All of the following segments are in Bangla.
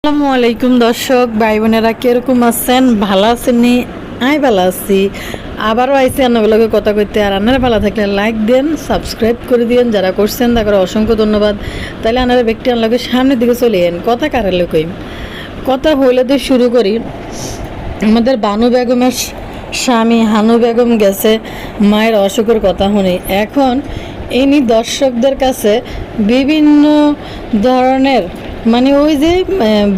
আসসালামু আলাইকুম দর্শক ভাই বোনেরা, কিরকম আছেন? ভালো আছেন নি? আমি ভালো আছি। আবারও আইসি আন্নাগুলোকে কথা কইতে। আর আপনারা ভালো থাকলে লাইক দেন, সাবস্ক্রাইব করে দিন। যারা করছেন তাদের অসংখ্য ধন্যবাদ। তাহলে আপনারা ব্যক্তি আনলোকে সামনের দিকে চলে যান। কথা কারালে কইম, কথা হইলে দিয়ে শুরু করি। আমাদের বানু বেগমের স্বামী হানু বেগম গেছে মায়ের অসুখের কথা শুনে। এখন ইনি দর্শকদের কাছে বিভিন্ন ধরনের মানে ওই যে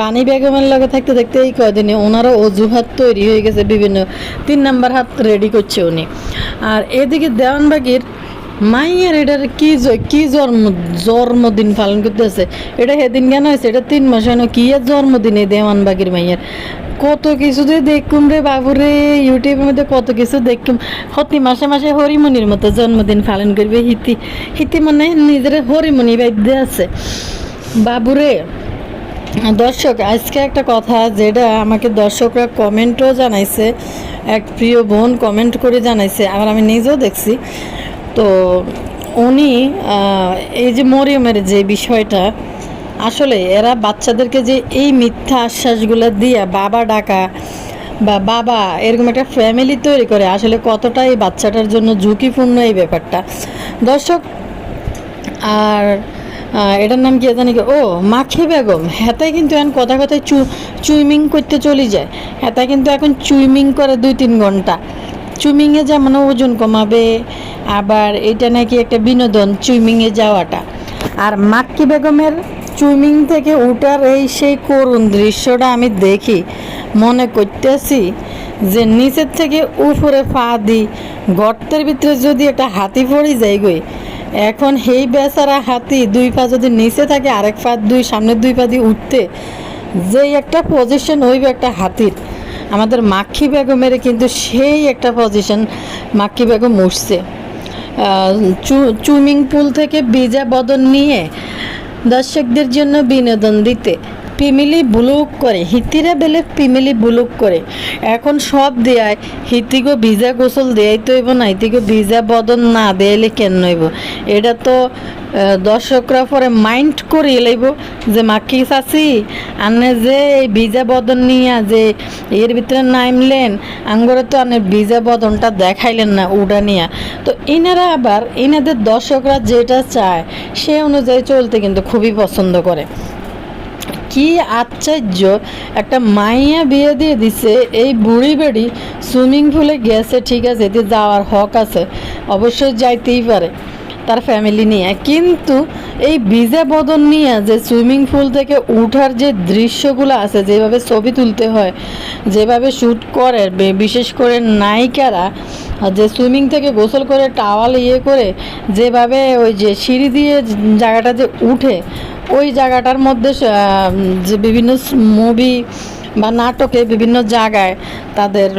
বাণী বেগমের লগে থাকতে থাকতে এই কদিনে ওনারও অজুহাত তৈরি হয়ে গেছে, বিভিন্ন 3 নাম্বার হাত রেডি করছে উনি। আর এদিকে দেওয়ানবাগির মাইয়ার এটার কি জন্মদিন পালন করতেছে। এটা সেদিন কেন হয়েছে? এটা 3 মাস হয় না, কি আর জন্মদিনে দেওয়ানবাগির মাইয়ার কত কিছু যে দেখুম রে বাবুরে, ইউটিউবের মধ্যে কত কিছু দেখুম। প্রতি মাসে মাসে হরিমনির মতো জন্মদিন পালন করবে। হিতি মানে নিজের হরিমনি বাইদ্যে আছে বাবুরে। দর্শক, আজকে একটা কথা যেটা আমাকে দর্শকরা কমেন্টও জানাইছে, এক প্রিয় বোন কমেন্ট করে জানাইছে, আবার আমি নিজেও দেখছি। তো উনি এই যে মরিয়মের যে বিষয়টা, আসলে এরা বাচ্চাদেরকে যে এই মিথ্যা আশ্বাসগুলো দিয়া বাবা ডাকা বা বাবা এরকম একটা ফ্যামিলি তৈরি করে, আসলে কতটা এই বাচ্চাটার জন্য ঝুঁকিপূর্ণ এই ব্যাপারটা দর্শক। আর এটার নাম কি জানি, ও মাখি বেগম। হেতাই কিন্তু এখন কথা কথায় চুইমিং করতে চলে যায়। হেতাই কিন্তু এখন চুইমিং করে 2-3 ঘন্টা। চুইমিংয়ে যেমন ওজন কমাবে, আবার এটা নাকি একটা বিনোদন চুইমিংয়ে যাওয়াটা। আর মাক্কি বেগমের চুইমিং থেকে উঠার এই সেই করুণ দৃশ্যটা আমি দেখি, মনে করতেছি যে নিচের থেকে উপরে পা দিই, গর্তের ভিতরে যদি একটা হাতি পড়ে যায় গই। এখন সেই বেচারা হাতি 2 পা যদি নিচে থাকে, আরেক পা সামনের 2 পা দিয়ে উঠতে যেই একটা পজিশন হইবে একটা হাতির, আমাদের মাক্ষী বেগমের কিন্তু সেই একটা পজিশন মাক্ষী বেগম উঠছে। সুইমিং পুল থেকে ভিজা বদন নিয়ে দর্শকদের জন্য বিনোদন দিতে ফ্যামিলি ব্লগ করে, হিতিরা বেলে ফ্যামিলি ব্লগ করে। এখন সব দেয়, হিতিকে ভিজা গোসল দেয়াই তো হইব না, হিতিকে ভিজা বদন না দেয়াইলে কেন হইব? এটা তো দর্শকরা পরে মাইন্ড করিয়ে লাইব যে মাখি চাচি আনে যে এই ভিজা বদন নিয়ে যে এর ভিতরে নামলেন, আঙ্গরে তো আনে ভিজা বদনটা দেখাইলেন না উড়া নিয়ে। তো এনারা আবার এনাদের দর্শকরা যেটা চায় সে অনুযায়ী চলতে কিন্তু খুবই পছন্দ করে। কি আশ্চর্য, একটা মাইয়া বিয়ে দিয়ে দিছে, এই বুড়ি বেড়ি সুইমিং পুলে গেছে, ঠিক আছে, এতে যাওয়ার হক আছে, অবশ্যই যাইতেই পারে তার ফ্যামিলি নিয়ে। কিন্তু এই ভিজা বদন নিয়ে যে সুইমিং পুল থেকে উঠার যে দৃশ্যগুলো আছে, যেভাবে ছবি তুলতে হয়, যেভাবে শ্যুট করে, বিশেষ করে নায়িকারা যে সুইমিং থেকে গোসল করে টাওয়াল করে যেভাবে ওই যে সিঁড়ি দিয়ে জায়গাটা যে উঠে, ওই জায়গাটার মধ্যে যে বিভিন্ন মুভি বা নাটকে বিভিন্ন জায়গায় তাদের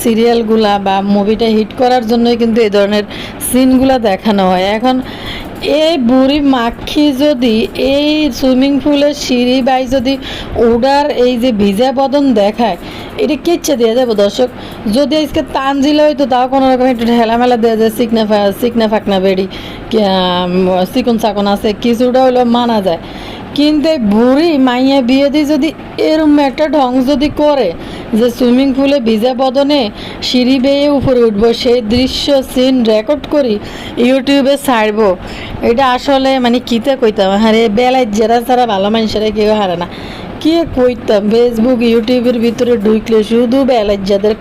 সিরিয়ালগুলা বা মুভিটা হিট করার জন্যই কিন্তু এই ধরনের সিনগুলা দেখানো হয়। এখন এই বুড়ি মাখি যদি এই সুইমিং পুলের সিঁড়ি বাই যদি ওডার এই যে ভিজা বদন দেখায়, এটা কিচ্ছে দেওয়া যাবে দর্শক? যদি আজকে তানজিলা হইতো তাও কোনো রকম একটু ঠেলামেলা দেওয়া যায়, চিকনা ফাকনা বেড়ি চিকন চাকন আছে কিছুটা হইলেও মানা যায়। কিন্তু এই বুড়ি মাইয়া বিয়ে দিয়ে যদি এরম একটা ঢং যদি করে যে সুইমিং পুলে ভিজা বদনে সিঁড়ি বেয়ে উপরে উঠবো, সেই দৃশ্য সিন রেকর্ড করি ইউটিউবে ছাড়বো, এটা আসলে মানে কিতে কইতাম, হারে বেলায় যারা ছাড়া ভালো মানুষেরা কেউ হারে না। কে কইতাম, ফেসবুক ইউটিউবের ভিতরে ঢুকলে শুধু বেলাজ্জাদের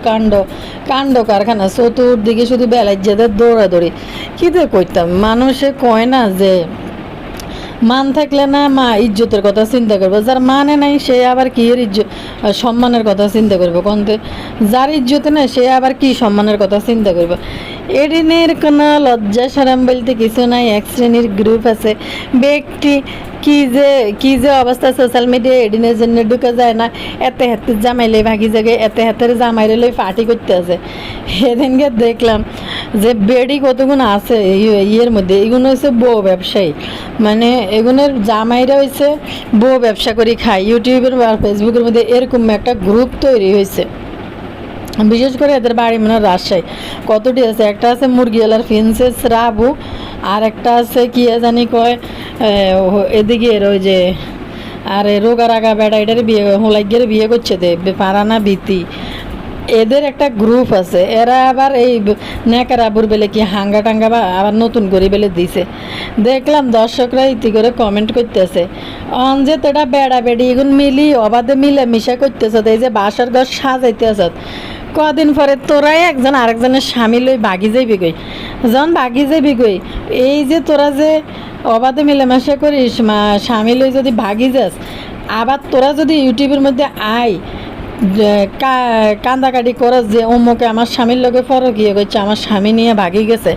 কাণ্ড কারখানা, চতুর্দিকে শুধু বেলাজ্জাদের দৌড়াদৌড়ি। কিতে কইতাম, মানুষে কয় না যে মান থাকলে না মা ইজ্জতের কথা চিন্তা করবে, যার মানে নাই সে আবার কি এর সম্মানের কথা চিন্তা করবে কন্তে, যার ইজ্জতে নাই সে আবার কি সম্মানের কথা চিন্তা করবে। এদিনের কোনো লজ্জা সরম বলতে কিছু নাই। এক শ্রেণীর গ্রুপ আছে, ব্যক্তি কি যে অবস্থা সোশ্যাল মিডিয়ায় এদিনের জন্য ঢুকে যায় না, এতে হাতে জামাইলে ভাগি জায়গায় এতে হাতের জামাইলে লই পার্টি করতে আছে। সেদিনকে দেখলাম যে বেডি কতগুণ আছে ইয়ের মধ্যে, এগুলো হচ্ছে বউ ব্যবসায়ী, মানে এগুলোর জামাইরা হয়েছে বউ ব্যবসা করে খায়। ইউটিউবের আর ফেসবুকের মধ্যে এরকম একটা গ্রুপ তৈরি হয়েছে, বিশেষ করে এদের বাড়ি মানে রাজশাহী। কতটি আছে, একটা আছে মুরগিওয়ালার প্রিন্সেস রাবু, আর একটা আছে কি জানি কয় এদিকে ওই যে আর রোগা রাগা বেড়া এটারে বিয়ে হোলাইগের বিয়ে করছে দে পারানা ভীতি এদের একটা গ্রুপ আছে এরা আবার এই নেকার আবুর বেলে কি হাঙ্গা টাঙ্গা বা আবার নতুন করে বেলে দিছে দেখলাম দর্শকরা ইতি করে কমেন্ট করতেছে অন যে তোটা বেড়া বেড়ি এগুন মিলি অবাধে মিলে মিশা করতেছ এই যে বাসার ঘর সাজাইতে আসত কদিন পরে তোরাই একজন আরেকজনের স্বামী লই বাগি যাইবি গই যখন বাগি যাইবি গই এই যে তোরা যে অবাধে মিলেমিশা করিস স্বামী লই যদি ভাগি যাস আবার তোরা যদি ইউটিউবের মধ্যে আয় কান্দাকাটি করস যে অমুকে আমার স্বামীর লোকে ফরক ইয়ে করছে আমার স্বামী নিয়ে ভাগি গেছে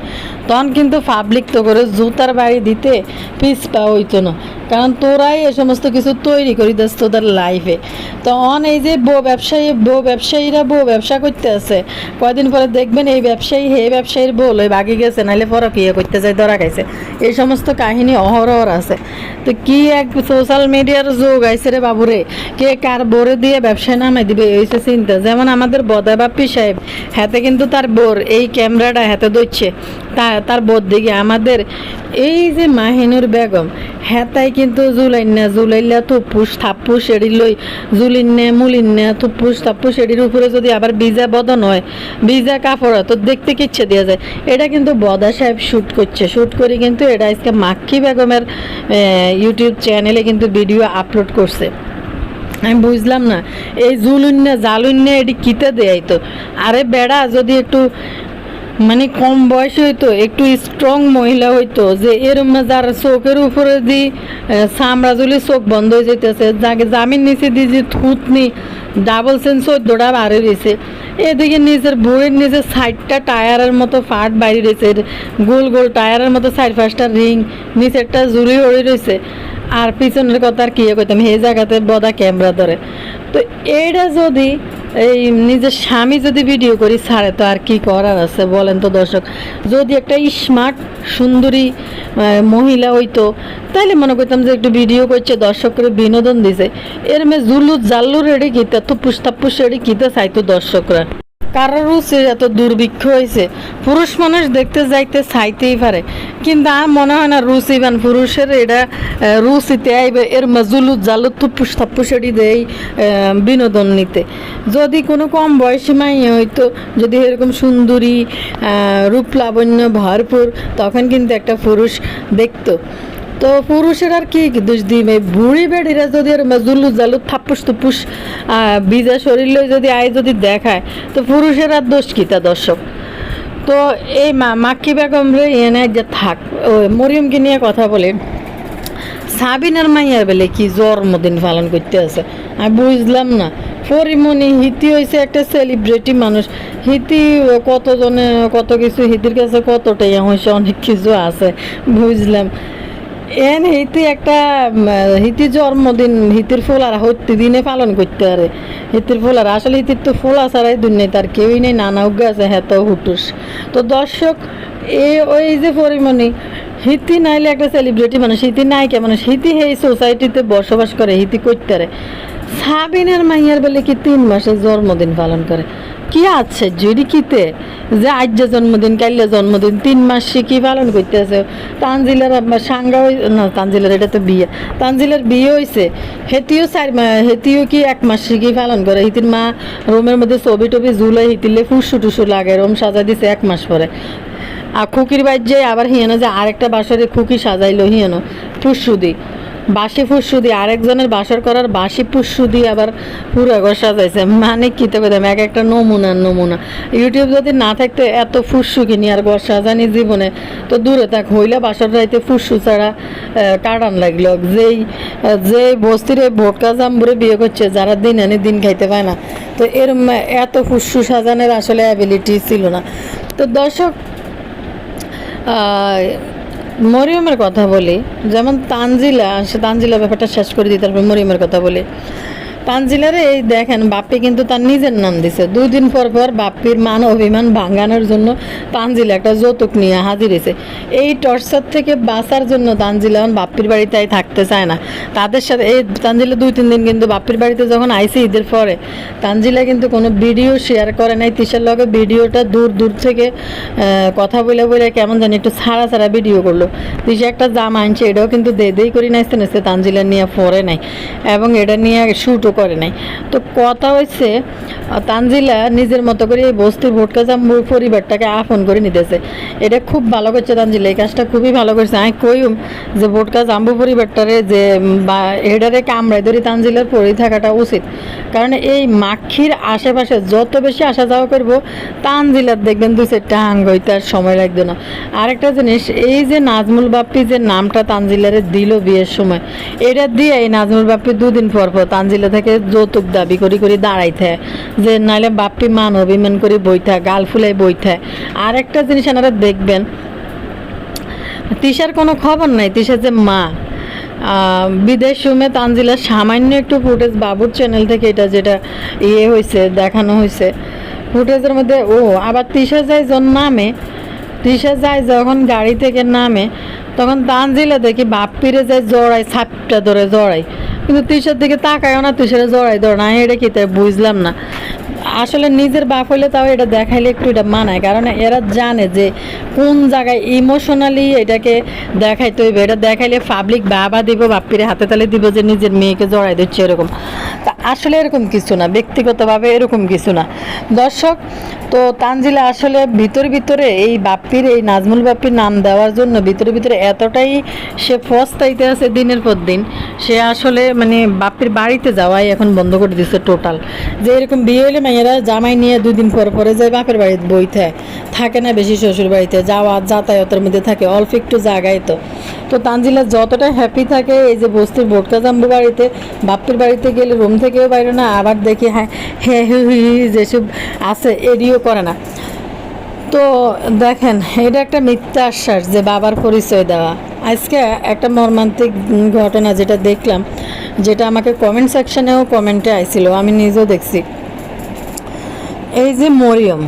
তখন কিন্তু পাবলিক তো করে জুতার বাড়ি দিতে পিছপা হইতো না কারণ তোরাই এ সমস্ত কিছু তৈরি করি দিস তোদের লাইফে তো এই যে বউ ব্যবসায়ীরা বউ ব্যবসা করতে আছে কয়দিন পরে দেখবেন এই ব্যবসায়ীর বউ লই ভাগি গেছে নাহলে ফরক ইয়ে করতে যায় ধরা খাইছে এই সমস্ত কাহিনী অহরহর আছে তো কি এক সোশ্যাল মিডিয়ার যোগ আইছে রে বাবুরে কে কার বোরে দিয়ে ব্যবসায় নামাই দিবে এইসে চিন্তা যেমন আমাদের বদা বাপ্পি সাহেব হাতে কিন্তু তার বোর এই ক্যামেরাটা হাতে ধরছে তার বোর দিকে আমাদের এই যে মাহিনুর বেগম হেতাই কিন্তু জুলাইল্লা থুপুস থাপ্পুস এড়ি লই জুলিন্নে মুলিন্নে থুপুস থাপ্পুস এড়ির উপরে যদি আবার ভিজা বদন হয় ভিজা কাপড় হয় তো দেখতে কিচ্ছে দেওয়া যায় এটা কিন্তু বদা সাহেব শ্যুট করে কিন্তু এটা আজকে মাক্কি বেগমের ইউটিউব চ্যানেলে কিন্তু ভিডিও আপলোড করছে আমি বুঝলাম না এই জালুন্নে এটি কিতে দেয় তো আরে বেড়া যদি একটু মানে কম বয়স হইতো একটু স্ট্রং মহিলা হইতো যে এরম না যার চোখের উপরে দি চামড়া জুলি চোখ বন্ধ হয়ে যেতেছে যাকে জামিন নিচে দিয়ে যে থুতনি ডাবল সেন্স 14টা বাড়ি রয়েছে এদিকে নিজের বইয়ের নিচে 60টা টায়ারের মতো ফাট বাইরে রয়েছে গোল গোল টায়ারের মতো 4-5টা রিং নিচেরটা জুলি হয়ে রয়েছে আর পিছনের কথা আর কি করতাম এই জায়গাতে বদা ক্যামেরা ধরে তো এইটা যদি এই নিজের স্বামী যদি ভিডিও করি ছাড়ে তো আর কি করার আছে বলেন তো দর্শক যদি একটা স্মার্ট সুন্দরী মহিলা হইতো তাইলে মনে করতাম যে একটু ভিডিও করছে দর্শক করে বিনোদন দিছে এর মে জাল্লুর রেডি কিতে থুপুস থাপ্পুস রেডি কিতে চাইতো দর্শকরা কারোর রুচির এত দুর্ভিক্ষ হয়েছে পুরুষ মানুষ দেখতে যাইতে চাইতেই পারে কিন্তু আমার মনে হয় না রুচিবান পুরুষের এটা রুচিতে আইবে এর জুলুত জালুত থুপুস থাপ্পুস এটি দেয় বিনোদন নিতে যদি কোনো কম বয়সী মাই হইতো যদি এরকম সুন্দরী রূপলাবণ্য ভরপুর তখন কিন্তু একটা পুরুষ দেখতো তো পুরুষের আর কি দোষ দিবে বুড়ি বেড়িরা যদি আর জুলুত জালুত থাপ্পুস থুপুস বিজা শরীর লই যদি আয় যদি দেখায় তো পুরুষের আর দোষ কি তা দর্শক তো এই মাক্কি বেগম রে এনে যে থাক মরিয়মকে নিয়ে কথা বলে সাবিনার মাইয়ার বেলে কি জন্মদিন পালন করতে আছে আমি বুঝলাম না পরিমণি হিতি হয়েছে একটা সেলিব্রিটি মানুষ হিতি কতজনে কত কিছু হিতির কাছে কতটাই হয়েছে অনেক কিছু আছে বুঝলাম হিতি একটা হিতি জন্মদিন হিতির ফোলারা হত্যি দিনে পালন করতে পারে হিতির ফোলারা আসলে হিতির তো ফোলা ছাড়াই দুনিয়া তার কেউই নেই নানা উগ্গা আছে হ্যাঁ তো হুটুস তো দর্শক ওই যে পরিমণি হিতি নাইলে একটা সেলিব্রিটি মানুষ হিতি নায়িকা মানুষ হিতি এই সোসাইটিতে বসবাস করে হিতি করতে পারে সাবিনার মাইয়ার বেলে কি 3 মাসের জন্মদিন পালন করে কি আছে যদি কিতে যে আজ জন্মদিন কাইলে জন্মদিন 3 মাস সে কি পালন করতেছে তানজিলার সাঙ্গা না তানজিলার এটা তো বিয়ে তানজিলার বিয়ে হয়েছে হেতিও হেতিও কি 1 মাস কি পালন করে হিতির মা রুমের মধ্যে ছবি টবি ঝুলে হিতিলে ফুসু টুসু লাগে রুম সাজা দিছে 1 মাস পরে আর খুকির বাইর যে আবার হিয়ানো যে আরেকটা বাসরে খুকি সাজাইলো হিয়ানো ফুসুদি বাসি ফুসুদি আরেকজনের বাসর করার বাসি ফুসুদি আবার পুরো ঘর সাজাইছে মানে কি তো বলতাম এক একটা নমুনা ইউটিউব যদি না থাকতো এত ফুসু কিনি আর ঘর সাজানি জীবনে তো দূরে থাক হইলে বাসর রাইতে ফুসু ছাড়া কাটান লাগলো যেই বস্তির ভোটকা জাম্বুরে বিয়ে করছে যারা দিন আনি দিন খাইতে পায় না তো এরম এত ফুসু সাজানোর আসলে অ্যাবিলিটি ছিল না তো দর্শক মরিয়মের কথা বলি যেমন তানজিলা ব্যাপারটা শেষ করে দিই তারপর মরিয়মের কথা বলি তানজিলারে এই দেখেন বাপ্পি কিন্তু তার নিজের নাম দিছে। 2 দিন পর পর বাপ্পির মান অভিমান ভাঙানোর জন্য তানজিলা একটা যৌতুক নিয়ে হাজির হয়েছে। এই টর্চার থেকে বাঁচার জন্য তানজিলা এখন বাপ্পির বাড়িতে থাকতে চায় না। তাদের সাথে এই তানজিলা 2-3 দিন কিন্তু বাপ্পির বাড়িতে যখন আইসি ঈদের পরে, তানজিলা কিন্তু কোনো ভিডিও শেয়ার করে নাই তিশার লগে। ভিডিওটা দূর দূর থেকে কথা বলে বলে কেমন জানি একটু ছাড়া ছাড়া ভিডিও করলো। তিশা একটা জামা আনছে, এটাও কিন্তু দেই করে নাচতে নাচতে তানজিলা নিয়ে পরে নাই এবং এটা নিয়ে শ্যুটও করে নাই। তো কথা হয়েছে তানজিলা নিজের মতো করে এই বস্তির ভোটকা জাম্বুর পরিবারটাকে আপন করে নিতেছে। এটা খুব ভালো করছে তানজিলা, এই কাজটা খুবই ভালো করছে। আমি কইম যে ভোটকা জাম্বু পরিবারটারে যে এটারে কামড়াই ধরি তানজিলার পরেই থাকাটা উচিত। কারণ এই মাখির আশেপাশে যত বেশি আসা যাওয়া করবো তানজিলার দেখবেন 2-4টা আঙ্গ হইতে আর সময় লাগবে না। আরেকটা জিনিস, এই যে নাজমুল বাপ্পি যে নামটা তানজিলারে দিল বিয়ের সময়, এটা দিয়ে এই নাজমুল বাপ্পি 2 দিন পর পর তানজিলা থেকে যৌতুক দাবি করি করি দাঁড়াইতে, যে নাইলে বাপ্পি মান অভিমান করে বইথা গাল ফুলাই বইথা। আরেকটা জিনিস আপনারা দেখবেন, তিশার কোনো খবর নাই। তিশার যে মা বিদেশ রুমে তানজিলার সামান্য একটু ফুটেজ বাবুর চ্যানেল থেকে এটা যেটা হয়েছে দেখানো হয়েছে ফুটেজের মধ্যে। আবার তিশা যায় নামে, তিশা যায় যখন গাড়ি থেকে নামে তখন তানজিলা দেখি বাপ্পিরে যায় জড়াই, ছাপটা ধরে জড়াই, কিন্তু তিশার দিকে তাকায়ও না, তিশারে জড়াই ধরে না। এটা কি তাই বুঝলাম না। আসলে নিজের বাপ হইলে তাও এটা দেখাইলে একটু এটা মানায়, কারণ এরা জানে যে কোন জায়গায় ইমোশনালি এটাকে দেখাইতে হইবে। এটা দেখাইলে পাবলিক বাবা দিব, বাপ্পিরে হাতে তালে দিব যে নিজের মেয়েকে জড়াই দিচ্ছে এরকম। তা আসলে এরকম কিছু না, ব্যক্তিগতভাবে এরকম কিছু না দর্শক। তো তানজিলা আসলে ভিতরে এই বাপ্পির, এই নাজমুল বাপ্পির নাম দেওয়ার জন্য ভিতরে এতটাই সে পস্তাইতে আছে দিনের পর দিন, সে আসলে মানে বাপ্পির বাড়িতে যাওয়াই এখন বন্ধ করে দিচ্ছে টোটাল। যে এরকম বিয়ে হইলে মেয়েরা জামাই নিয়ে 2 দিন পরে যায় বাপের বাড়িতে বইতে থাকে না, বেশি শ্বশুর বাড়িতে যাওয়া যাতায়াতের মধ্যে থাকে অল্প একটু জায়গায়। তো তানজিলা যতটা হ্যাপি থাকে এই যে বস্তির ভোটকা জাম্বু বাড়িতে, বাপ্পির বাড়িতে গেলে রুম থেকেও বাইরে না, আবার দেখি হ্যাঁ যেসব আছে এডিও করে না। তো দেখেন এটা একটা মিথ্যা আশ্বাস যে বাবার পরিচয় দেওয়া। আজকে একটা মর্মান্তিক ঘটনা যেটা দেখলাম, যেটা আমাকে কমেন্ট সেকশনেও কমেন্টে আইছিল, আমি নিজেও দেখছি। এই যে মরিয়ম,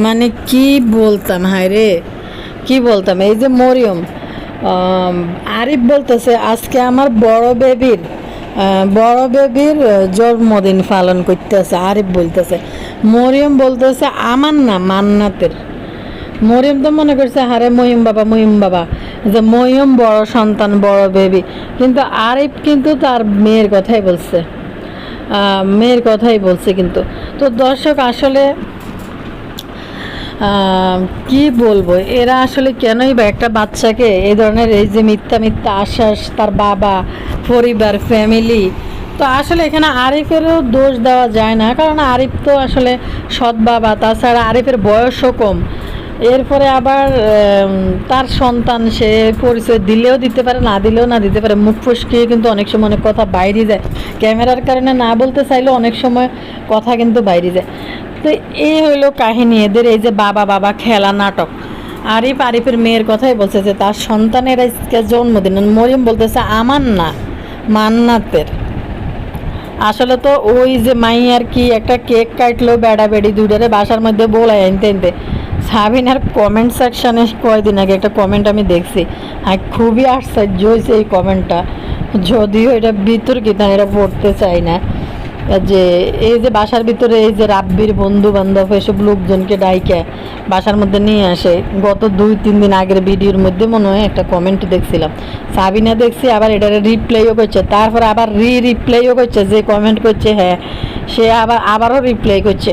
মানে কি বলতাম, হায় রে কি বলতাম। এই যে মরিয়ম, আরিফ বলতেছে আজকে আমার বড় বেবির জন্মদিন পালন করতেছে। আরিফ বলতেছে, মরিয়ম বলতেছে আমার না মান্নাতের। মরিয়ম তো মনে করছে হারে মহিম বাবা, যে মরিয়ম বড় সন্তান বড় বেবি, কিন্তু আরিফ কিন্তু তার মেয়ের কথাই বলছে কিন্তু। তো দর্শক আসলে কি বলবো, এরা আসলে কেনই বা একটা বাচ্চাকে এই ধরনের এই যে মিথ্যা আশ্বাস, তার বাবা, পরিবার, ফ্যামিলি। তো আসলে এখানে আরিফেরও দোষ দেওয়া যায় না, কারণ আরিফ তো আসলে সৎ বাবা, তাছাড়া আরিফের বয়সও কম। এরপরে আবার তার সন্তান, সে পরিচয় দিলেও দিতে পারে, না দিলেও না দিতে পারে। মুখ ফসকিয়ে কিন্তু অনেক সময় অনেক কথা বাইরে যায়, ক্যামেরার কারণে না বলতে চাইলেও অনেক সময় কথা কিন্তু বাইরে যায়। তো এই হইলো কাহিনী এদের, এই যে বাবা খেলা নাটক। আরিফের মেয়ের কথাই বলছে যে তার সন্তানের আজকে জন্মদিন, মরিয়ম বলতেছে আমার না মান্নাতের। আসলে তো ওই যে মাই আর কি একটা কেক কাটলো বেড়ি দুটারে বাসার মধ্যে বলাই আনতে সাবিনার কমেন্ট সেকশানে কয়েকদিন আগে একটা কমেন্ট আমি দেখছি, আর খুবই আশ্চর্য হয়েছে এই কমেন্টটা। যদিও এটা বিতর্কিত, এটা পড়তে চাই না, যে এই যে বাসার ভিতরে এই যে রাব্বির বন্ধু বান্ধব এসব লোকজনকে ডাইকে বাসার মধ্যে নিয়ে আসে। গত 2-3 দিন আগের ভিডিওর মধ্যে মনে হয় একটা কমেন্ট দেখছিলাম, সাবিনা দেখছি, আবার এটারে রিপ্লাইও করছে, তারপর আবার রিপ্লাইও করছে, যে কমেন্ট করছে হ্যাঁ সে আবারও রিপ্লাই করছে।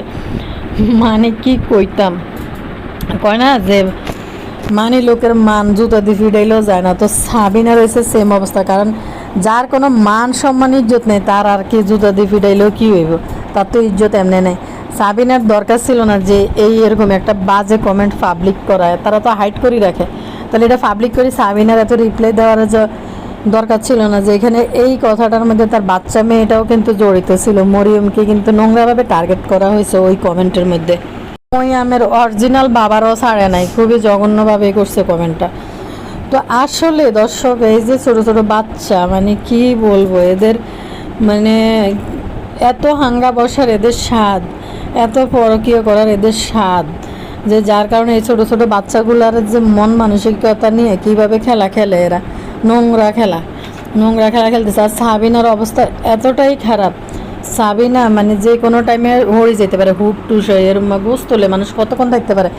মানে কি কইতাম, কয় না যে মানে লোকের মান জুতা দিয়ে ফিরাইলেও যায় না। তো সাবিনা রয়েছে সেম অবস্থা, কারণ যার কোনো মান সম্মান ইজ্জত নেই তার আর কি জুতা দিয়ে ফিরাইলেও কী হইব, তার তো ইজ্জত এমনি নেই। সাবিনার দরকার ছিল না যে এরকম একটা বাজে কমেন্ট পাবলিক করায়, তারা তো হাইড করে রাখে, তাহলে এটা পাবলিক করে সাবিনার এত রিপ্লাই দেওয়ার দরকার ছিল না। যে এখানে এই কথাটার মধ্যে তার বাচ্চা মেয়েটাও কিন্তু জড়িত ছিল, মরিয়মকে কিন্তু নোংরাভাবে টার্গেট করা হয়েছে ওই কমেন্টের মধ্যে। মরিয়মের অরিজিনাল বাবারও ছাড়ে নাই, খুবই জঘন্যভাবে করছে কমেন্টটা। তো আসলে দর্শক এই যে ছোটো ছোটো বাচ্চা, মানে কি বলবো এদের, মানে এত হাঙ্গা বসার এদের স্বাদ, এত পরকীয় করার এদের স্বাদ, যে যার কারণে এই ছোটো ছোটো বাচ্চাগুলার যে মন মানসিকতা নিয়ে কীভাবে খেলা খেলে এরা, নোংরা খেলা খেলতেছে। আর সাবিনার অবস্থা এতটাই খারাপ, সাবিনা মানে যে কোনো টাইমে হয়ে যেতে পারে, হুট টুস হয়ে এরম গোস তোলে, মানুষ কতক্ষণ থাকতে পারে।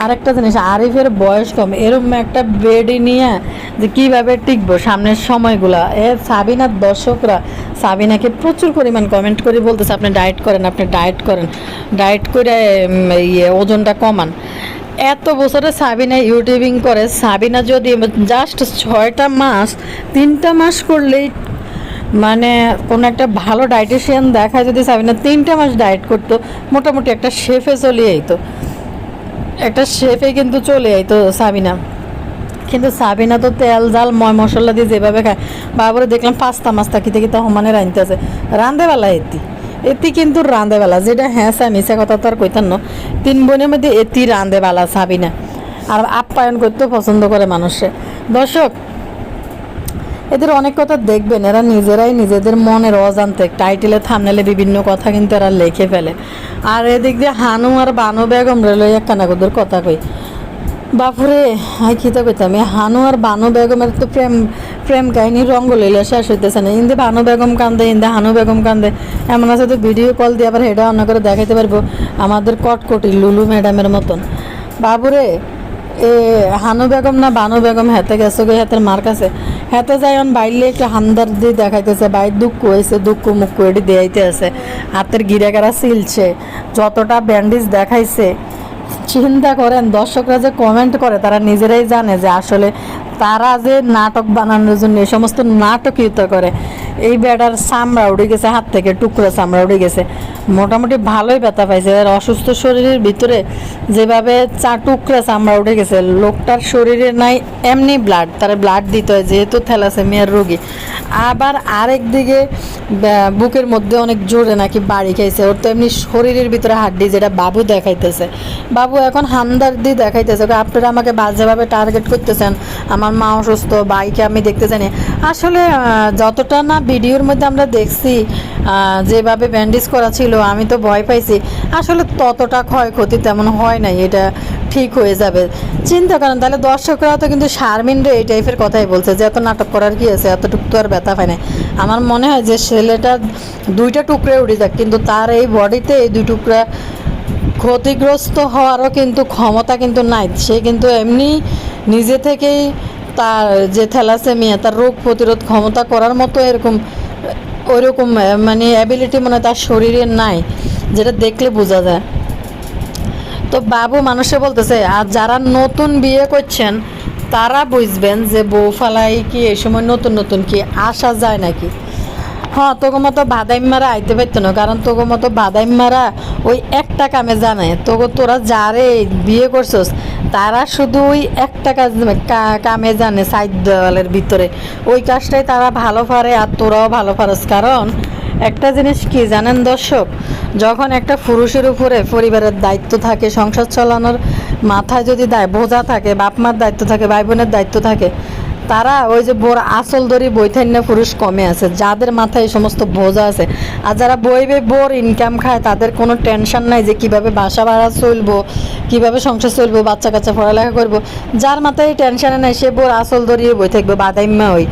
আরেকটা জিনিস, আরিফের বয়স কম, এরম একটা বেডি নিয়ে যে কীভাবে টিকবো সামনের সময়গুলা। সাবিনার দর্শকরা সাবিনাকে প্রচুর পরিমাণ কমেন্ট করে বলতেছে আপনি ডায়েট করেন, ডায়েট করে ওজনটা কমান। এত বছরে সাবিনা ইউটিউবিং করে, সাবিনা যদি জাস্ট 6টা মাস 3টা মাস করলেই মানে কোনো একটা ভালো ডায়েটিশিয়ান দেখায়, যদি সাবিনা 3টা মাস ডায়েট করতো মোটামুটি একটা শেফে চলে আইতো, কিন্তু চলে আইতো সাবিনা। কিন্তু সাবিনা তো তেল জাল ময় মশলা দিয়ে যেভাবে খায়, বাবরে দেখলাম পাস্তা মাস্তা কিতে সমানে রাঁধতেছে, রাঁধেবেলা এতি কিন্তু রাঁধেবেলা, যেটা হ্যাঁ মিশা কথা তো আর কইতাম না, 3 বোনের মধ্যে রাঁধেবেলা সাবিনা। আর আপ্যায়ন করতেও পছন্দ করে মানুষে। দর্শক, এদের অনেক কথা দেখবেন, এরা নিজেরাই নিজেদের মনের অজান্তে টাইটেলে থামনেলে বিভিন্ন কথা কিন্তু এরা লিখে ফেলে। আর এদিক দিয়ে হানু আর বানু বেগম রেলই এক কানাকুদের কথা কই, বাপুরে হাই খিতা কইতাম, হানু আর বানু বেগমের তো প্রেম কাহিনী রঙ্গলীলা শেষ হইতেছে না। ইন্দে বানু বেগম কান্দে, ইন্দে হানু বেগম কান্দে, এমন আছে তো ভিডিও কল দিয়ে আবার হেডা অন্য করে দেখাইতে পারবো আমাদের কটকটি লুলু ম্যাডামের মতন। বাবুরে হানু বেগম না বানু বেগম হেতে গেছে গে হাতের মার কাছে, হেতে যাই বাইলে একটু হামদার দিয়ে দেখাইতেছে, বাইর দুঃখ হয়েছে, দুঃখ মুখ এটি দেয়াইতে আছে, হাতের গিরাগারা সিলছে, যতটা ব্যান্ডেজ দেখাইছে। চিন্তা করেন, দর্শকরা যে কমেন্ট করে তারা নিজেরাই জানে যে আসলে তারা যে নাটক বানানোর জন্য এই সমস্ত নাটকীয়তা করে। এই বেড়ার চামড়া উঠে গেছে, হাত থেকে টুকরো চামড়া উঠে গেছে, মোটামুটি ভালোই ব্যথা পাইছে। এর অসুস্থ শরীরের ভিতরে যেভাবে টুকরা চামড়া উঠে গেছে, লোকটার শরীরে নাই এমনি ব্লাড, তার ব্লাড দিতে হয় যেহেতু থ্যালাসেমিয়ার রোগী। আবার আরেক দিকে বুকের মধ্যে অনেক জোরে নাকি বাড়ি খাইছে, ওর তো এমনি শরীরের ভিতরে হাড্ডি, যেটা বাবু দেখাইতেছে। বাবু এখন হামদার্দি দেখাইতেছে, আপনারা আমাকে বাজেভাবে টার্গেট করতেছেন, আমার মা অসুস্থ, বাইকে আমি দেখতে জানি। আসলে যতটা না ভিডিওর মধ্যে আমরা দেখছি যেভাবে ব্যান্ডেজ করা ছিল, আমি তো ভয় পাইছি, আসলে ততটা ক্ষয়ক্ষতি তেমন হয় নাই, এটা ঠিক হয়ে যাবে। চিন্তা করেন তাহলে, দর্শকরা তো কিন্তু শারমিনরে এই টাইপের কথাই বলছে যে এত নাটক করার কি আছে, এতটুকু তো আর ব্যথা পায় না। আমার মনে হয় যে ছেলেটা 2টা টুকরে উঠে যাক, কিন্তু তার এই বডিতে এই 2 টুকরা ক্ষতিগ্রস্ত হওয়ারও কিন্তু ক্ষমতা কিন্তু নাই। সে কিন্তু এমনি নিজে থেকেই তার যে থ্যালাসেমিয়া, তার রোগ প্রতিরোধ ক্ষমতা করার মতো ওইরকম মানে অ্যাবিলিটি মনে হয় তার শরীরে নাই, যেটা দেখলে বোঝা যায়। তো বাবু মানুষে বলতেছে, আর যারা নতুন বিয়ে করছেন তারা বুঝবেন যে বউ ফালাই কি এই সময় নতুন নতুন কি আসা যায় নাকি। হ্যাঁ, তোকে মতো বাদাইম্মারা আইতে পারতো না, কারণ তোকে মতো বাদাইম্মারা ওই একটা কামে জানে। তোরা যারে বিয়ে করছস তারা শুধু ওই একটা কামে জানে, সাইড দেওয়ালের ভিতরে ওই কাজটাই তারা ভালো পারে, আর তোরাও ভালো পারস। কারণ একটা জিনিস কি জানেন দর্শক, যখন একটা পুরুষের উপরে পরিবারের দায়িত্ব থাকে, সংসার চালানোর মাথায় যদি বোঝা থাকে, বাপ মার দায়িত্ব থাকে, ভাই বোনের দায়িত্ব থাকে, তারা ওই যে বোর আসল দড়ি বইথান্য পুরুষ কমে আছে, যাদের মাথায় এই সমস্ত বোঝা আছে। আর যারা বইবে বোর ইনকাম খায়, তাদের কোনো টেনশন নাই যে কিভাবে বাসা ভাড়া চলবো, কিভাবে সংসার চলবো, বাচ্চা কাচ্চা পড়ালেখা করবো। যার মাথায় এই টেনশনে নাই, সে বোর আসল দড়িয়ে বই থাকবে, বাদাইম্মা হই।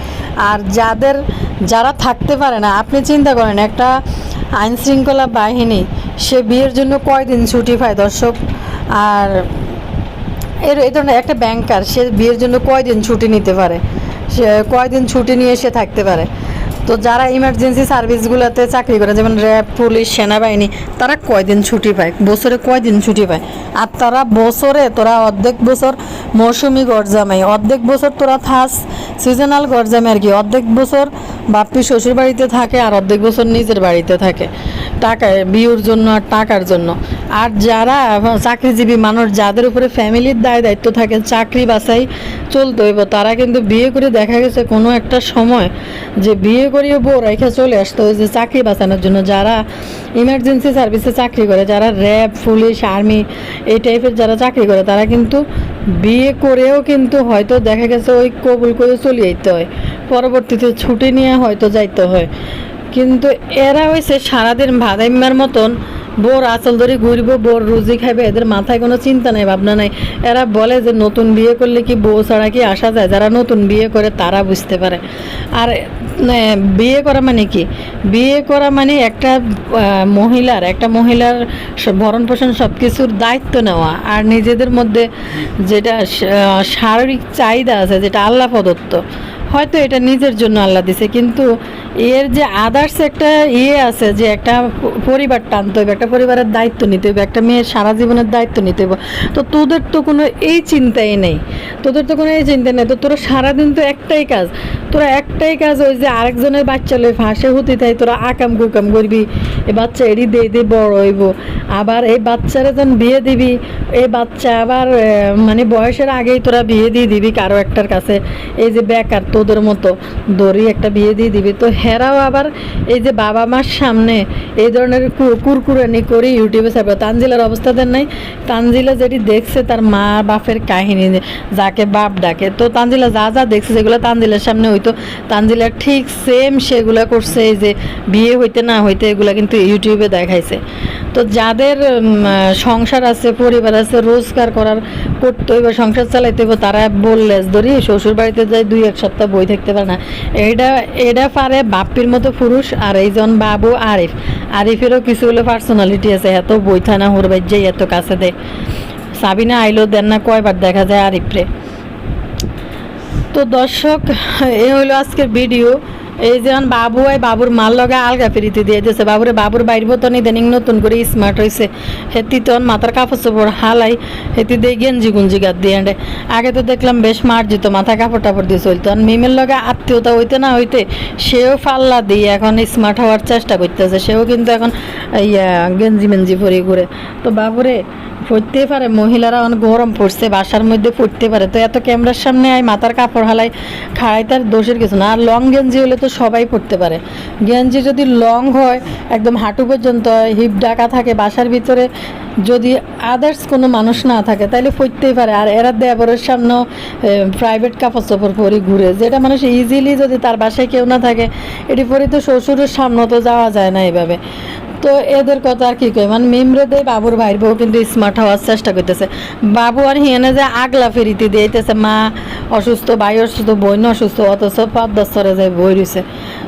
আর যারা থাকতে পারে না, আপনি চিন্তা করেন একটা আইন শৃঙ্খলা বাহিনী, সে বিয়ের জন্য কয়দিন ছুটি পায় দর্শক। আর এই ধরনের একটা ব্যাংকার, সে বিয়ের জন্য কয়দিন ছুটি নিতে পারে, সে কয়দিন ছুটি নিয়ে সে থাকতে পারে। তো যারা ইমার্জেন্সি সার্ভিসগুলোতে চাকরি করে, যেমন র্যাব, পুলিশ, সেনাবাহিনী, তারা কয়দিন ছুটি পায়, বছরে কয়দিন ছুটি পায়। আর তোরা অর্ধেক বছর মৌসুমি গরজামাই, অর্ধেক বছর তোরা থাস সিজনাল গরজামে আর কি, অর্ধেক বছর বাপ্পি শ্বশুর বাড়িতে থাকে, আর অর্ধেক বছর নিজের বাড়িতে থাকে বিয়ের জন্য আর টাকার জন্য। আর যারা চাকরিজীবী মানুষ, যাদের উপরে ফ্যামিলির দায়িত্ব থাকে, চাকরি বাছাই চলতে হইব, তারা কিন্তু বিয়ে করে দেখা গেছে কোনো একটা সময় যে বিয়ে করিয়ে বউ রেখে চলে আসতে হয়েছে চাকরি বাঁচানোর জন্য। যারা ইমার্জেন্সি সার্ভিসে চাকরি করে, যারা র্যাব, পুলিশ, আর্মি এই টাইপের যারা চাকরি করে, তারা কিন্তু বিয়ে করেও কিন্তু হয়তো দেখা গেছে ওই কবুল করে চলে যেতে হয়, পরবর্তীতে ছুটি নিয়ে হয়তো যাইতে হয়। কিন্তু এরা হয়েছে সারাদিন ভাদাইম্মার মতন বোর আঁচল ধরে ঘুরব, বোর রুজি খাবে, এদের মাথায় কোনো চিন্তা নাই, ভাবনা নাই। এরা বলে যে নতুন বিয়ে করলে কি বউ ছাড়া কি আসা যায়? যারা নতুন বিয়ে করে তারা বুঝতে পারে। আর বিয়ে করা মানে কি? বিয়ে করা মানে একটা মহিলার ভরণ পোষণ সব কিছুর দায়িত্ব নেওয়া, আর নিজেদের মধ্যে যেটা শারীরিক চাহিদা আছে, যেটা আল্লাহ প্রদত্ত, হয়তো এটা নিজের জন্য আল্লাহ দিছে, কিন্তু এর যে আদার্স একটা আছে, যে একটা পরিবার টানতে হবে, একটা পরিবারের দায়িত্ব নিতে হবে, একটা মেয়ের সারা জীবনের দায়িত্ব নিতে হবে। তো তোদের তো কোনো এই চিন্তাই নেই, তো তোরা সারাদিন তো একটাই কাজ, ওই যে আরেকজনের বাচ্চা লই ফাঁসে হতে তাই তোরা আকাম কুকাম করবি, এই বাচ্চা এরই দিয়ে বড় হইব, আবার এই বাচ্চারা যখন বিয়ে দিবি, এই বাচ্চা আবার মানে বয়সের আগেই তোরা বিয়ে দিয়ে দিবি কারো একটার কাছে, এই যে বেকার তোদের মতো দড়ি একটা বিয়ে দিয়ে দিবি। তো হেরাও আবার এই যে বাবা মার সামনে এই ধরনের কুরকুরানি করে ইউটিউবে ছাড়বে। তানজিলার অবস্থা দেন নাই, তানজিলা যেটি দেখছে তার মা বাপের কাহিনী, যাকে বাপ ডাকে, তো তানজিলা যা দেখছে যেগুলো তানজিলার সামনে হইতো, তানজিলা ঠিক সেম সেগুলো করছে। এই যে বিয়ে হইতে না হইতে এগুলো কিন্তু ইউটিউবে দেখাইছে। তো যাদের সংসার আছে, পরিবার আছে, রোজগার করতে হইব, সংসার চালাইতে হইব, তারা বললে ধরি শ্বশুর বাড়িতে যাই 2-1 সপ্তাহ বই থাকতে পারে না। এটা পারে বাপ্পির মতো পুরুষ। আর এইজন বাবু আরিফেরও কিছুগুলো পার্সোনালিটি আছে, এত বই থানা হুরবাই যাই এত কাছে দেয়। সাবিনা আইলো দেন না, কয়বার দেখা যায় আরিফরে। তো দর্শক, এ হইলো আজকের ভিডিও। এই যেমন বাবুর মাল লগা আলগা ফিরিতে দিয়ে দিয়েছে, বাবুর বাইর বোতন ইদানিং নতুন করে স্মার্ট হয়েছে, হেতি তখন মাথার কাপড় চোপড় হালাই, হেতি দিয়ে গেঞ্জি গুঞ্জি গাত দিয়ে আনে। আগে তো দেখলাম বেশ মার্জিত মাথা কাপড় টাপড় দিয়ে চলতো, আর মিমের লগা আত্মীয়তা হইতে না হইতে সেও ফাল্লা দিয়ে এখন স্মার্ট হওয়ার চেষ্টা করতেছে, সেও কিন্তু এখন গেঞ্জি মেঞ্জি পরে ঘুরে। তো বাবুরে পড়তেই পারে, মহিলারা অনেক গরম পড়ছে, বাসার মধ্যে পড়তে পারে, তো এত ক্যামেরার সামনে আয় মাথার কাপড় হালাই খাড়াই তার দোষের কিছু না। আর লং গেঞ্জি হলে তো সবাই পড়তে পারে, গেঞ্জি যদি লং হয় একদম হাঁটু পর্যন্ত, হিপ ঢাকা থাকে, বাসার ভিতরে যদি আদার্স কোনো মানুষ না থাকে তাহলে পড়তেই পারে। আর এরা দেবরের সামনেও প্রাইভেট কাপড় চোপড় পরে ঘুরে, যেটা মানুষ ইজিলি, যদি তার বাসায় কেউ না থাকে এটি পরে তো শ্বশুরের সামনে তো যাওয়া যায় না এভাবে। তো এদের কথা আর কি কই, মানে মেমরে দেয় বাবুর ভাইয়ের বউ কিন্তু স্মার্ট হওয়ার চেষ্টা করতেছে। বাবু আর হিয়ানে যে আগলা ফেরিতে দিয়েছে, মা অসুস্থ, ভাই অসুস্থ, বোন অসুস্থ, অথচ 5-10 সরে যায় বই রয়েছে।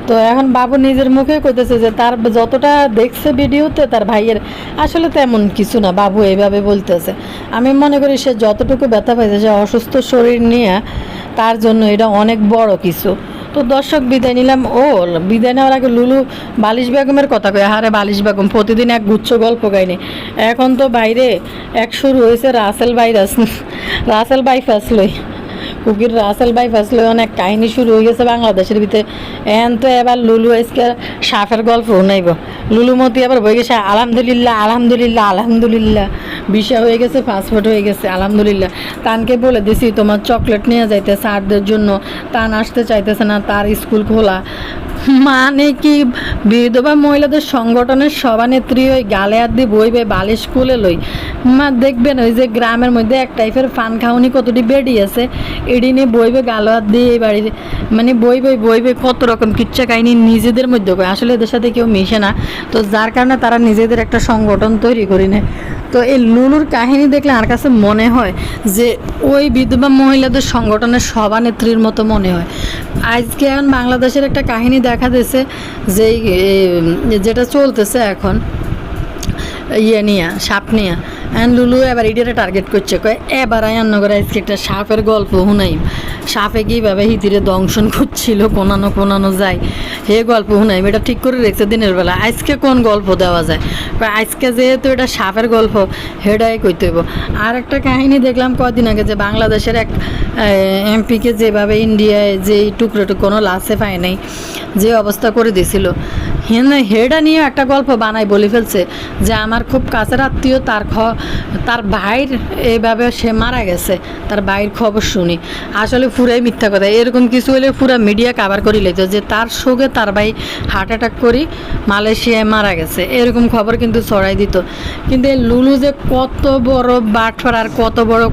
তো এখন বাবু নিজের মুখে কইতেছে যে তার যতটা দেখছে ভিডিওতে তার ভাইয়ের আসলে তেমন কিছু না, বাবু এইভাবে বলতেছে। আমি মনে করি সে যতটুকু ব্যথা পাইছে, সে অসুস্থ শরীর নিয়ে, তার জন্য এটা অনেক বড় কিছু। তো দর্শক, বিদায় নিলাম। বিদায় নেওয়ার আগে লুলু বালিশ বেগমের কথা কয়, হারে বালিশ বেগম প্রতিদিন এক গুচ্ছ গল্প গাইনি, এখন তো বাইরে এক শুরু হয়েছে রাসেল বাইফাস লই, কুকির রাসেল বাইফাস লই অনেক কাহিনী শুরু হয়ে গেছে বাংলাদেশের ভিতরে। এখন তো এবার লুলু আজকে সাফের গল্প শুনাইব। লুলুমতি আবার বই গেছে আলহামদুলিল্লাহ, ভিসা হয়ে গেছে, পাসপোর্ট হয়ে গেছে, আলহামদুলিল্লাহ। তানকে বলে দিছি তোমার চকলেট নিয়ে যাইতে স্যারদের জন্য, তান আসতে চাইতেছে না, তার স্কুল খোলা। মানে কি, বিধবা মহিলাদের সংগঠনের সভানেত্রী ওই গালে হাত দিয়ে বইবে বালিশ খুলে লই। মা দেখবেন ওই যে গ্রামের মধ্যে এক টাইপের ফান খাওনি কতটি বেডি আছে, এডি নিয়ে বইবে গালো হাত দিয়ে এই বাড়ির, মানে বইবে কত রকম কিচ্ছা কাহিনী নিজেদের মধ্যে কয়, আসলে এদের সাথে কেউ মিশে না, তো যার কারণে তারা নিজেদের একটা সংগঠন তৈরি করে নেয়। তো এই লুলুর কাহিনী দেখলে আমার কাছে মনে হয় যে ওই বিধবা মহিলাদের সংগঠনের সভানেত্রীর মতো মনে হয়। আজকে এখন বাংলাদেশের একটা কাহিনী দেখা দিয়েছে, যে যেটা চলতেছে এখন সাপ নিয়ে, লুলু এবার এটারে টার্গেট করছে, কয় এবার আয়ান্নগরে আজকে একটা সাপের গল্প শুনাই, সাপে কীভাবে হিতিরে দংশন করছিল, কোনানো যায়, হে গল্প শুনাই। এটা ঠিক করে রেখেছে দিনের বেলা, আজকে কোন গল্প দেওয়া যায়, আজকে যেহেতু এটা সাপের গল্প হেডাই কইতে হইব। আর একটা কাহিনী দেখলাম কদিন আগে, যে বাংলাদেশের এক এমপিকে যেভাবে ইন্ডিয়ায় যে টুকরো কোনো লাশে পায় নাই, যে অবস্থা করে দিয়েছিল, হেডা নিয়ে একটা গল্প বানাই বলে ফেলছে যে আমার খুব কাছের আত্মীয়, তার তার ভাইয়ের এইভাবে সে মারা গেছে, তার ভাইয়ের খবর শুনি। আসলে পুরাই মিথ্যা কথা, এরকম কিছু হলে পুরা মিডিয়া কাভার করে লইত যে তার শোকে তার ভাই হার্ট অ্যাটাক করি মালয়েশিয়ায় মারা গেছে, এরকম খবর কিন্তু ছড়াই দিত। কিন্তু এই লুলু যে কত বড় বাটফার আর কত বড়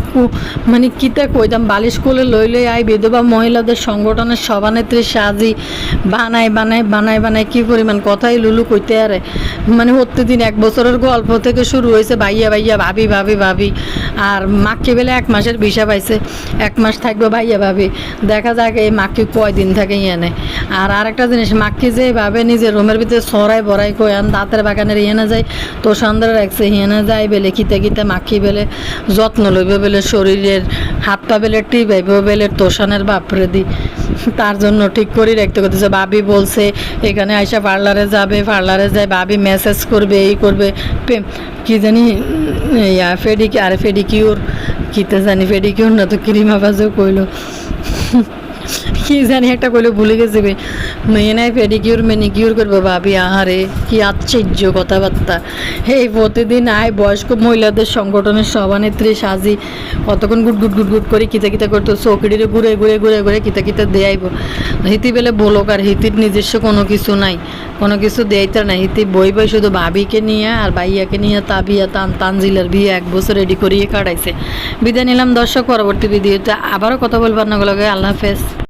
মানে কিতে কইতাম, বালিশ কোলে লই আই বিধবা মহিলাদের সংগঠনের সভানেত্রী সাজি বানায় কি পরিমাণ কথাই লুলু কইতে আরে। মানে প্রতিদিন 1 বছরের গল্প থেকে শুরু হয়েছে ভাইয়া ভাবি, আর মাক্কি বেলে 1 মাসের ভিসা পাইছে, 1 মাস থাকবে ভাইয়া ভাবি। দেখা যাক এই মাক্কি কয়দিন থাকে এনে। আর আরেকটা জিনিস, মাক্কি যেভাবে নিজের রুমের ভিতরে সরাই বড়াই কই আন দাঁতের বাগানের ইয়েনে যায় তো সন্ধ্যা রাখছে হিয়েনে যায় বেলে খিতে মাক্কি বেলে যত্ন লইবে বেলে শরীরের হাত পা বেলে টিপাইব বেলে তোষানের বাপরে দি। তার জন্য ঠিক করে রাখতে করতেছে। ভাবি বলছে এখানে আইসা পার্লারে যায়, ভাবি মেসেজ করবে, এই করবে কি জানি ফেডিকিউর কিতে জানি, ফেডিকিউর না তো ক্রিম আবাজও কইলো কি জানি একটা কইলো ভুলে গেছে। মেয়ে নাই পেডিকিউর মেনিকিউর করবো, ভাবি আহারে কি আশ্চর্য কথাবার্তা। এই প্রতিদিন আয় বয়স্ক মহিলাদের সংগঠনের সভানেত্রী সাজি কতক্ষণ গুট করে কিতা করতো, চৌকিটিরে ঘুরে কিতা দেয়াইব। হিতি বেলে বলক, আর হিতির নিজস্ব কোনো কিছু নাই, কোনো কিছু দেয়াইতে না। হিতি বই শুধু ভাবিকে নিয়ে আর ভাইয়াকে নিয়ে তাবিয়া তানজিলার বিয়ে 1 বছর রেডি করিয়ে কাটাইছে। বিদায় নিলাম দর্শক, পরবর্তী ভিডিওতে আবারও কথা বলবার না। আল্লাহ হাফেজ।